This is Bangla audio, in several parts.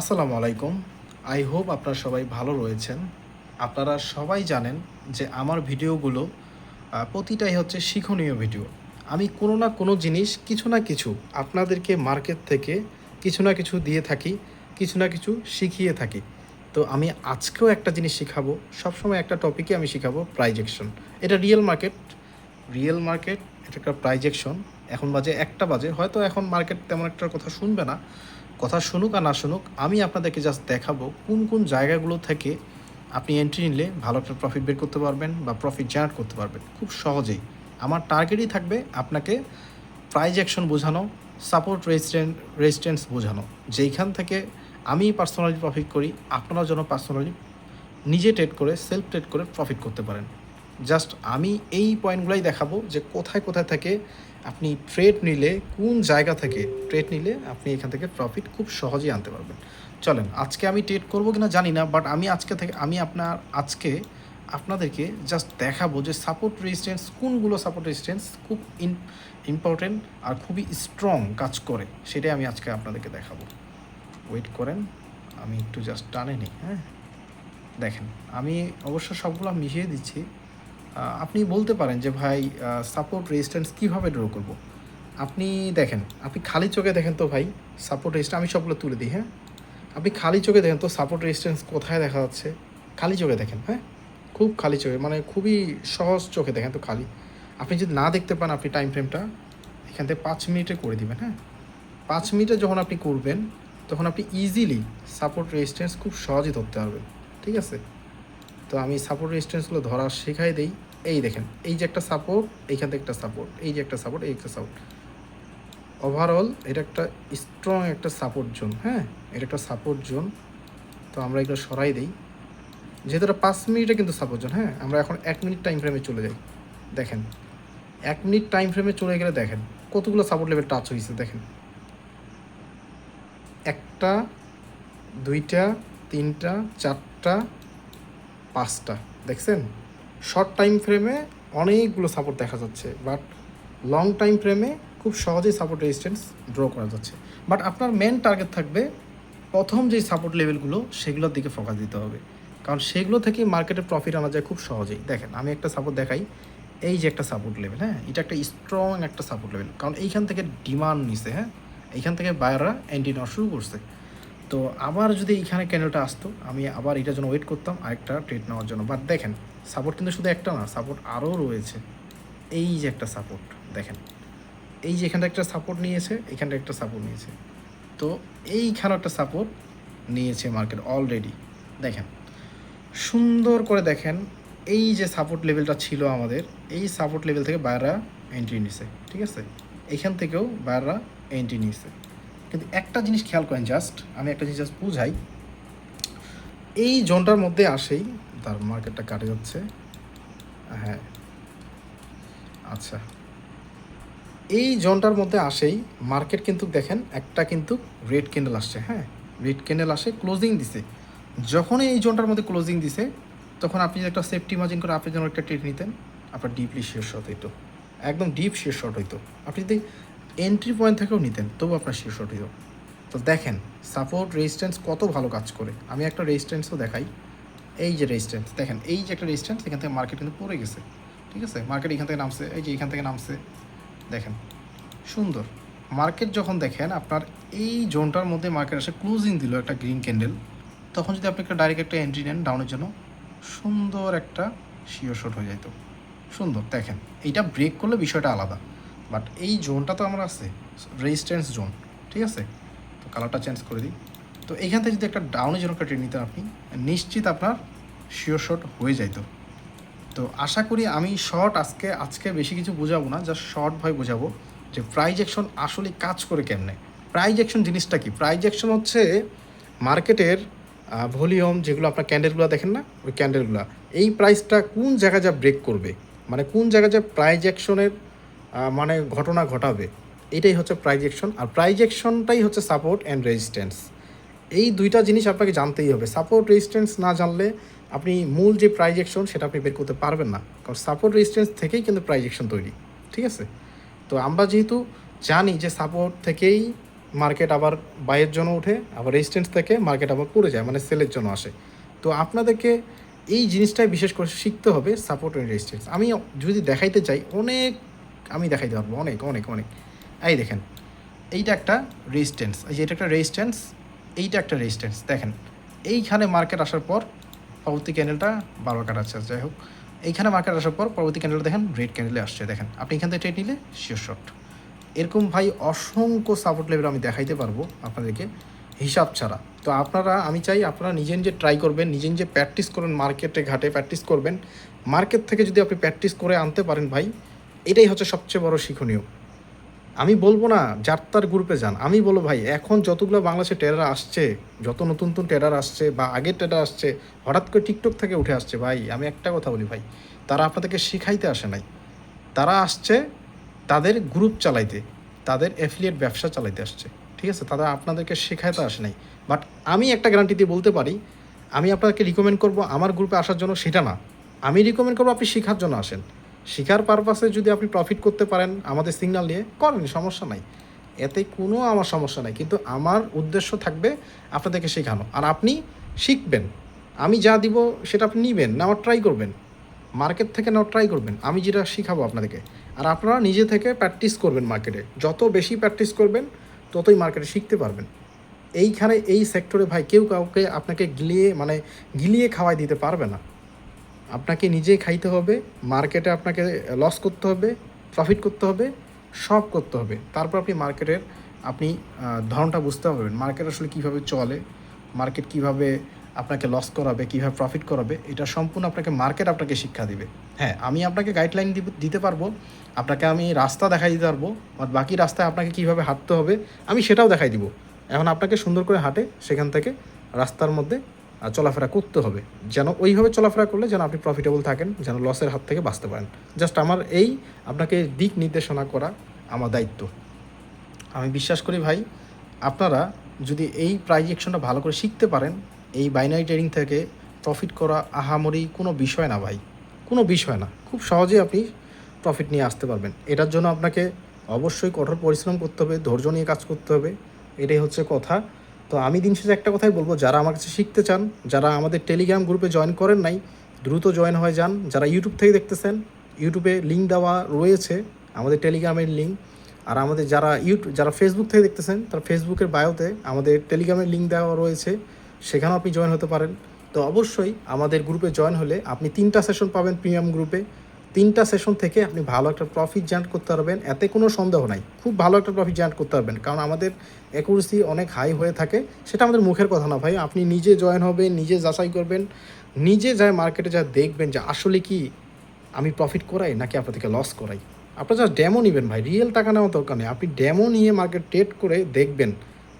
আসসালামু আলাইকুম। আই হোপ আপনারা সবাই ভালো রয়েছেন। আপনারা সবাই জানেন যে আমার ভিডিওগুলো প্রতিটাই হচ্ছে শিক্ষণীয় ভিডিও। আমি কোনো না কোনো জিনিস কিছু না কিছু আপনাদেরকে মার্কেট থেকে কিছু না কিছু দিয়ে থাকি, কিছু না কিছু শিখিয়ে থাকি। তো আমি আজকেও একটা জিনিস শিখাবো, সবসময় একটা টপিকে আমি শিখাবো প্রাইজেকশন। এটা রিয়েল মার্কেট, এটা একটা প্রাইজেকশন। এখন বাজে ১টা বাজে, হয়তো এখন মার্কেট তেমন একটা কথা শুনবে না। কথা শুনুক আর না শুনুক, আমি আপনাদেরকে জাস্ট দেখাবো কোন কোন জায়গাগুলো থেকে আপনি এন্ট্রি নিলে ভালো একটা প্রফিট বের করতে পারবেন বা প্রফিট জেনারেট করতে পারবেন খুব সহজেই। আমার টার্গেটই থাকবে আপনাকে প্রাইজ অ্যাকশন বোঝানো, সাপোর্ট রেজিস্ট্যান্স বোঝানো, যেইখান থেকে আমি পার্সোনালি প্রফিট করি, আপনারাও যেন পার্সোনালি নিজে ট্রেড করে সেলফ ট্রেড করে প্রফিট করতে পারেন। জাস্ট আমি এই পয়েন্টগুলোই দেখাবো যে কোথায় কোথায় থেকে আপনি ট্রেড নিলে, কোন জায়গা থেকে ট্রেড নিলে আপনি এখান থেকে প্রফিট খুব সহজেই আনতে পারবেন। চলেন, আজকে আমি ট্রেড করবো কিনা জানি না, বাট আমি আজকে আপনাদেরকে জাস্ট দেখাবো যে সাপোর্ট রেজিস্ট্যান্স কোনগুলো, সাপোর্ট রেজিস্ট্যান্স খুব ইম্পর্টেন্ট আর খুবই স্ট্রং কাজ করে, সেটাই আমি আজকে আপনাদেরকে দেখাবো। ওয়েট করেন, আমি একটু জাস্ট টানে নিই। হ্যাঁ, দেখেন, আমি অবশ্য সবগুলো মিশিয়ে দিচ্ছি। আপনি বলতে পারেন যে ভাই সাপোর্ট রেজিস্ট্যান্স কীভাবে ড্র করব। আপনি দেখেন, আপনি খালি চোখে দেখেন তো ভাই সাপোর্ট রেজিস্ট্যান্স, আমি সবগুলো তুলে দিই। হ্যাঁ, আপনি খালি চোখে দেখেন তো সাপোর্ট রেজিস্ট্যান্স কোথায় দেখা যাচ্ছে। খালি চোখে দেখেন, হ্যাঁ, খুব খালি চোখে, মানে খুবই সহজ চোখে দেখেন তো খালি। আপনি যদি না দেখতে পান, আপনি টাইম ফ্রেমটা এখান থেকে 5 মিনিটে করে দিবেন। হ্যাঁ, 5 মিনিটে যখন আপনি করবেন, তখন আপনি ইজিলি সাপোর্ট রেজিস্ট্যান্স খুব সহজেই ধরতে পারবেন। ঠিক আছে, তো আমি সাপোর্ট রেজিস্ট্যান্সগুলো ধরা শেখাই দেই। এই দেখেন, এই যে একটা সাপোর্ট, এইখান থেকে একটা সাপোর্ট, এই যে একটা সাপোর্ট, এই একটা সাপোর্ট, ওভারঅল এটা একটা স্ট্রং একটা সাপোর্ট জোন। হ্যাঁ, এটা একটা সাপোর্ট জোন। তো আমরা এগুলো সরাই দিই, যেহেতু এটা 5 মিনিটে কিন্তু সাপোর্ট জোন। হ্যাঁ, আমরা এখন 1 মিনিট টাইম ফ্রেমে চলে যাই। দেখেন, 1 মিনিট টাইম ফ্রেমে চলে গেলে দেখেন কতগুলো সাপোর্ট লেভেল টাচ হয়েছে। দেখেন, একটা, দুইটা, তিনটা, চারটা, 5টা, দেখছেন? শর্ট টাইম ফ্রেমে অনেকগুলো সাপোর্ট দেখা যাচ্ছে, বাট লং টাইম ফ্রেমে খুব সহজেই সাপোর্ট রেজিস্ট্যান্স ড্র করা যাচ্ছে। বাট আপনার মেন টার্গেট থাকবে প্রথম যেই সাপোর্ট লেভেলগুলো, সেগুলোর দিকে ফোকাস দিতে হবে, কারণ সেগুলো থেকে মার্কেটে প্রফিট আনা যায় খুব সহজেই। দেখেন, আমি একটা সাপোর্ট দেখাই, এই যে একটা সাপোর্ট লেভেল। হ্যাঁ, এটা একটা স্ট্রং একটা সাপোর্ট লেভেল, কারণ এইখান থেকে ডিমান্ড নিছে। হ্যাঁ, এইখান থেকে বায়াররা এন্ট্রি নেওয়া শুরু করছে। তো আবার যদি এইখানে ক্যান্ডেলটা আসতো, আমি আবার এটার জন্য ওয়েট করতাম আরেকটা ট্রেড নেওয়ার জন্য। বাট দেখেন, সাপোর্ট কিন্তু শুধু একটা না, সাপোর্ট আরও রয়েছে। এই যে একটা সাপোর্ট দেখেন, এই যে এখানটা একটা সাপোর্ট নিয়েছে, এখানটা একটা সাপোর্ট নিয়েছে, তো এইখানে একটা সাপোর্ট নিয়েছে মার্কেট অলরেডি। দেখেন, সুন্দর করে দেখেন, এই যে সাপোর্ট লেভেলটা ছিল আমাদের, এই সাপোর্ট লেভেল থেকে বায়াররা এন্ট্রি নিছে। ঠিক আছে, এখান থেকেও বায়াররা এন্ট্রি নিয়েছে। কিন্তু একটা জিনিস খেয়াল করেন, জাস্ট আমি একটা জিনিস জাস্ট বুঝাই, এই জোনটার মধ্যে আসেই তার মার্কেটটা কাটে যাচ্ছে। হ্যাঁ, আচ্ছা, এই জোনটার মধ্যে আসেই মার্কেট কিন্তু দেখেন একটা কিন্তু রেড ক্যান্ডেল আসছে। হ্যাঁ, রেড ক্যান্ডেল আসে, ক্লোজিং দিছে। যখন এই জোনটার মধ্যে ক্লোজিং দিছে, তখন আপনি একটা সেফটি মার্জিন করে আপনি যেন একটা ট্রেড নিতেন, আপনার ডিপলি শেয়ার শর্ট হইতো, একদম ডিপ শেয়ার শর্ট হইতো। আপনি যদি এন্ট্রি পয়েন্ট থেকেও নিতেন, তবু আপনার শেয়ার শর্ট হইতো। তো দেখেন সাপোর্ট রেজিস্ট্যান্স কত ভালো কাজ করে। আমি একটা রেজিস্ট্যান্সও দেখাই, এই যে রেজিস্ট্যান্স দেখেন, এই যে একটা রেজিস্ট্যান্স, এখান থেকে মার্কেট কিন্তু পড়ে গেছে। ঠিক আছে, মার্কেট এখান থেকে নামছে, এই যে এখান থেকে নামছে। দেখেন, সুন্দর মার্কেট যখন দেখেন আপনার এই জোনটার মধ্যে মার্কেট আসে ক্লোজিং দিল একটা গ্রিন ক্যান্ডেল, তখন যদি আপনি একটা ডাইরেক্ট একটা এন্ট্রি নেন ডাউনের জন্য, সুন্দর একটা শিওর শট হয়ে যেত। সুন্দর, দেখেন এইটা ব্রেক করলে বিষয়টা আলাদা, বাট এই জোনটা তো আমার আছে রেজিস্ট্যান্স জোন। ঠিক আছে, তো কালারটা চেঞ্জ করে দিই। তো এইখান থেকে যদি একটা ডাউনের জন্য একটা ট্রেড নিতেন, আপনি নিশ্চিত আপনার শিওর শট হয়ে যাইতো। তো আশা করি আমি শর্ট আজকে বেশি কিছু বোঝাবো না, জাস্ট শর্ট ভাই বোঝাবো যে প্রাইজ অ্যাকশন আসলে কাজ করে কেমনে। প্রাইজ অ্যাকশন জিনিসটা কি? প্রাইজ অ্যাকশন হচ্ছে মার্কেটের ভলিউম, যেগুলো আপনার ক্যান্ডেলগুলো দেখেন না, ওই ক্যান্ডেলগুলো এই প্রাইসটা কোন জায়গায় যা ব্রেক করবে, মানে কোন জায়গায় যা প্রাইজ অ্যাকশনের মানে ঘটনা ঘটাবে, এটাই হচ্ছে প্রাইজ অ্যাকশন। আর প্রাইজ অ্যাকশনটাই হচ্ছে সাপোর্ট অ্যান্ড রেজিস্ট্যান্স। এই দুইটা জিনিস আপনাকে জানতেই হবে। সাপোর্ট রেজিস্ট্যান্স না জানলে আপনি মূল যে প্রাইজ অ্যাকশন সেটা আপনি বের করতে পারবেন না, কারণ সাপোর্ট রেজিস্ট্যান্স থেকেই কিন্তু প্রাইজ অ্যাকশন তৈরি। ঠিক আছে, তো আমরা যেহেতু জানি যে সাপোর্ট থেকেই মার্কেট আবার বাইয়ের জন্য ওঠে, আবার রেজিস্ট্যান্স থেকে মার্কেট আবার পড়ে যায়, মানে সেলের জন্য আসে। তো আপনাদেরকে এই জিনিসটাই বিশেষ করে শিখতে হবে, সাপোর্ট অ্যান্ড রেজিস্ট্যান্স। আমি যদি দেখাইতে চাই অনেক, আমি দেখাইতে পারবো অনেক অনেক অনেক। এই দেখেন, এইটা একটা রেজিস্ট্যান্স, এই যে এটা একটা রেজিস্ট্যান্স, এইটা একটা রেজিস্ট্যান্স। দেখেন এইখানে মার্কেট আসার পর পরবর্তী ক্যান্ডেলটা বারবার কাটাচ্ছে, যাই হোক এইখানে মার্কেট আসার পর পরবর্তী ক্যান্ডেলটা দেখেন রেড ক্যান্ডেলে আসছে। দেখেন আপনি এখান থেকে ট্রেড নিলে শিওর শট। এরকম ভাই অসংখ্য সাপোর্ট লেভেল আমি দেখাইতে পারবো আপনাদেরকে হিসাব ছাড়া। তো আপনারা, আমি চাই আপনারা নিজে নিজে ট্রাই করবেন, নিজে নিজে প্র্যাকটিস করবেন, মার্কেটে ঘাটে প্র্যাকটিস করবেন। মার্কেট থেকে যদি আপনি প্র্যাকটিস করে আনতে পারেন ভাই, এটাই হচ্ছে সবচেয়ে বড় শিক্ষণীয়। আমি বলবো না যার তার গ্রুপে যান, আমি বলবো ভাই এখন যতগুলো বাংলাদেশে ট্রেডার আসছে, যত নতুন নতুন ট্রেডার আসছে বা আগের ট্রেডার আসছে, হঠাৎ করে টিকটক থেকে উঠে আসছে ভাই, আমি একটা কথা বলি ভাই, তারা আপনাদেরকে শিখাইতে আসে নাই, তারা আসছে তাদের গ্রুপ চালাইতে, তাদের অ্যাফিলিয়েট ব্যবসা চালাইতে আসছে, ঠিক আছে? তারা আপনাদেরকে শেখাইতে আসে নাই। বাট আমি একটা গ্যারান্টি দিয়ে বলতে পারি, আমি আপনাকে রিকমেন্ড করব আমার গ্রুপে আসার জন্য, সেটা না, আমি রিকমেন্ড করবো আপনি শেখার জন্য আসেন। শেখার পারপাসে যদি আপনি প্রফিট করতে পারেন আমাদের সিগন্যাল নিয়ে করেন, সমস্যা নাই, এতে কোনো আমার সমস্যা নাই। কিন্তু আমার উদ্দেশ্য থাকবে আপনাদেরকে শেখানো, আর আপনি শিখবেন। আমি যা দিব সেটা আপনি নেবেন, নেওয়ার ট্রাই করবেন, মার্কেট থেকে নেওয়ার ট্রাই করবেন, আমি যেটা শিখাবো আপনাদেরকে। আর আপনারা নিজে থেকে প্র্যাকটিস করবেন মার্কেটে, যত বেশি প্র্যাকটিস করবেন ততই মার্কেটে শিখতে পারবেন। এইখানে এই সেক্টরে ভাই কেউ কাউকে আপনাকে গিলিয়ে খাওয়াই দিতে পারবে না। আপনাকে নিজেই খাইতে হবে, মার্কেটে আপনাকে লস করতে হবে, প্রফিট করতে হবে, সব করতে হবে। তারপর আপনি মার্কেটের ধরনটা বুঝতে পারবেন, মার্কেট আসলে কীভাবে চলে, মার্কেট কীভাবে আপনাকে লস করাবে, কীভাবে প্রফিট করাবে, এটা সম্পূর্ণ মার্কেট আপনাকে শিক্ষা দিবে। হ্যাঁ, আমি আপনাকে গাইডলাইন দিতে পারবো, আপনাকে আমি রাস্তা দেখাই দিতে পারবো, আর বাকি রাস্তায় আপনাকে কীভাবে হাঁটতে হবে আমি সেটাও দেখাই দিব। এখন আপনাকে সুন্দর করে হাঁটে সেখান থেকে রাস্তার মধ্যে চলাফেরা করতে হবে, যেন ওইভাবে চলাফেরা করলে যেন আপনি প্রফিটেবল থাকেন, যেন লসের হাত থেকে বাঁচতে পারেন। জাস্ট আমার এই আপনাকে দিক নির্দেশনা করা আমার দায়িত্ব। আমি বিশ্বাস করি ভাই, আপনারা যদি এই প্রাইজ অ্যাকশনটা ভালো করে শিখতে পারেন, এই বাইনারি ট্রেডিং থেকে প্রফিট করা আহামরি কোনো বিষয় না ভাই, কোনো বিষয় না, খুব সহজেই আপনি প্রফিট নিয়ে আসতে পারবেন। এটার জন্য আপনাকে অবশ্যই কঠোর পরিশ্রম করতে হবে, ধৈর্য নিয়ে কাজ করতে হবে, এটাই হচ্ছে কথা। তো আমি দিন শেষে একটা কথাই বলবো, যারা আমার কাছে শিখতে চান, যারা আমাদের টেলিগ্রাম গ্রুপে জয়েন করেন নাই, দ্রুত জয়েন হয়ে যান। যারা ইউটিউব থেকে দেখতেছেন, ইউটিউবে লিঙ্ক দেওয়া রয়েছে আমাদের টেলিগ্রামের লিঙ্ক। আর আমাদের যারা ফেসবুক থেকে দেখতেছেন, তারা ফেসবুকের বায়োতে আমাদের টেলিগ্রামের লিঙ্ক দেওয়া রয়েছে, সেখানেও আপনি জয়েন হতে পারেন। তো অবশ্যই আমাদের গ্রুপে জয়েন হলে আপনি 3টা সেশন পাবেন প্রিমিয়াম গ্রুপে। 3টা সেশন থেকে আপনি ভালো একটা প্রফিট জেনারেট করতে পারবেন, এতে কোনো সন্দেহ নাই, খুব ভালো একটা প্রফিট জেনারেট করতে পারবেন। কারণ আমাদের অ্যাকুরেসি অনেক হাই হয়ে থাকে, সেটা আমাদের মুখের কথা না ভাই, আপনি নিজে জয়েন হবেন, নিজে যাচাই করবেন, নিজে যায় মার্কেটে যা দেখবেন যে আসলে কি আমি প্রফিট করাই নাকি আপনাদেরকে লস করাই। আপনারা জাস্ট ডেমো নেবেন ভাই, রিয়েল টাকা নেওয়ার দরকার নেই, আপনি ডেমো নিয়ে মার্কেট ট্রেড করে দেখবেন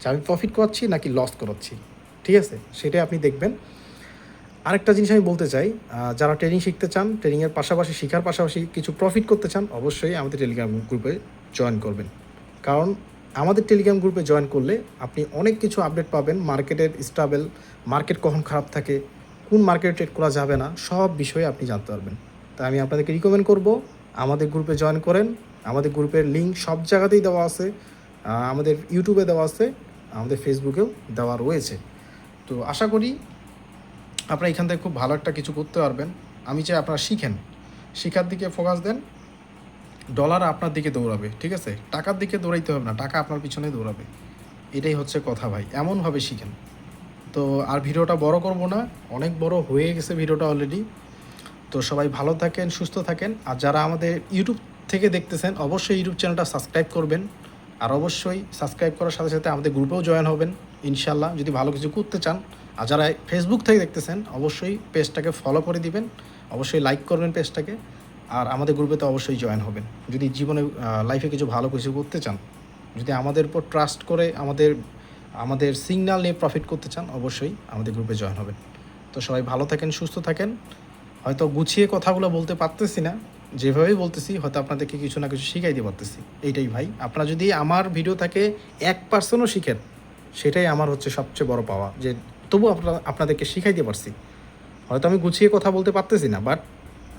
যে আমি প্রফিট করাচ্ছি নাকি লস করাচ্ছি, ঠিক আছে? সেটাই আপনি দেখবেন। আরেকটা জিনিস আমি বলতে চাই, যারা ট্রেডিং শিখতে চান, ট্রেডিংয়ের পাশাপাশি শেখার পাশাপাশি কিছু প্রফিট করতে চান, অবশ্যই আমাদের টেলিগ্রাম গ্রুপে জয়েন করবেন। কারণ আমাদের টেলিগ্রাম গ্রুপে জয়েন করলে আপনি অনেক কিছু আপডেট পাবেন, মার্কেটের স্টেবল, মার্কেট কখন খারাপ থাকে, কোন মার্কেটে ট্রেড করা যাবে না, সব বিষয়ে আপনি জানতে পারবেন। তাই আমি আপনাদেরকে রিকমেন্ড করব আমাদের গ্রুপে জয়েন করেন। আমাদের গ্রুপের লিঙ্ক সব জায়গাতেই দেওয়া আছে, আমাদের ইউটিউবে দেওয়া আছে, আমাদের ফেসবুকেও দেওয়া রয়েছে। তো আশা করি আপনারা এখান থেকে খুব ভালো একটা কিছু করতে পারবেন। আমি চাই আপনারা শিখেন, শিখার দিকে ফোকাস দেন, ডলার আপনার দিকে দৌড়াবে, ঠিক আছে? টাকার দিকে দৌড়াইতে হবে না, টাকা আপনার পিছনে দৌড়াবে, এটাই হচ্ছে কথা ভাই, এমনভাবে শিখেন। তো আর ভিডিওটা বড় করব না, অনেক বড় হয়ে গেছে ভিডিওটা অলরেডি। তো সবাই ভালো থাকেন, সুস্থ থাকেন। আর যারা আমাদের ইউটিউব থেকে দেখতেছেন, অবশ্যই ইউটিউব চ্যানেলটা সাবস্ক্রাইব করবেন, আর অবশ্যই সাবস্ক্রাইব করার সাথে সাথে আমাদের গ্রুপেও জয়েন হবেন ইনশাল্লাহ, যদি ভালো কিছু করতে চান। আর যারা ফেসবুক থেকে দেখতেছেন, অবশ্যই পেজটাকে ফলো করে দিবেন, অবশ্যই লাইক করবেন পেজটাকে, আর আমাদের গ্রুপে তো অবশ্যই জয়েন হবেন যদি জীবনে লাইফে কিছু ভালো কিছু করতে চান, যদি আমাদের উপর ট্রাস্ট করে আমাদের সিগন্যাল নিয়ে প্রফিট করতে চান, অবশ্যই আমাদের গ্রুপে জয়েন হবেন। তো সবাই ভালো থাকেন, সুস্থ থাকেন। হয়তো গুছিয়ে কথাগুলো বলতে পারতেছি না, যেভাবেই বলতেছি হয়তো আপনাদেরকে কিছু না কিছু শিখাইতে পারতেছি, এইটাই ভাই। আপনারা যদি আমার ভিডিও থেকে 1% শিখেন, সেটাই আমার হচ্ছে সবচেয়ে বড় পাওয়া, যে তবু আপনাদেরকে শিখাইতে পারছি। হয়তো আমি গুছিয়ে কথা বলতে পারতেছি না, বাট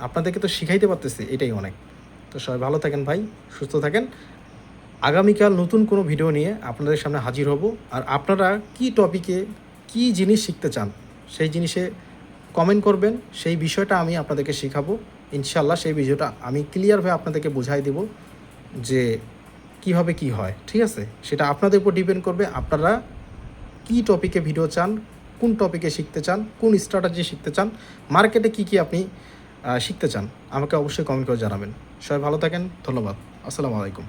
আপনাদেরকে তো শিখাইতে পারতেছি, এটাই অনেক। তো সবাই ভালো থাকেন ভাই, সুস্থ থাকেন। আগামীকাল নতুন কোনো ভিডিও নিয়ে আপনাদের সামনে হাজির হব। আর আপনারা কি টপিকে কি জিনিস শিখতে চান সেই জিনিসে কমেন্ট করবেন, সেই বিষয়টা আমি আপনাদেরকে শেখাবো ইনশাল্লাহ। সেই ভিডিওটা আমি ক্লিয়ারভাবে আপনাদেরকে বুঝাই দেব যে কীভাবে কি হয়, ঠিক আছে? সেটা আপনাদের উপর ডিপেন্ড করবে আপনারা কি টপিকে ভিডিও চান, কোন টপিকে শিখতে চান, কোন স্ট্র্যাটেজি শিখতে চান, মার্কেটে কি আপনি শিখতে চান, আমাকে অবশ্যই কমেন্ট করে জানাবেন। সবাই ভালো থাকেন, ধন্যবাদ, আসসালামু আলাইকুম।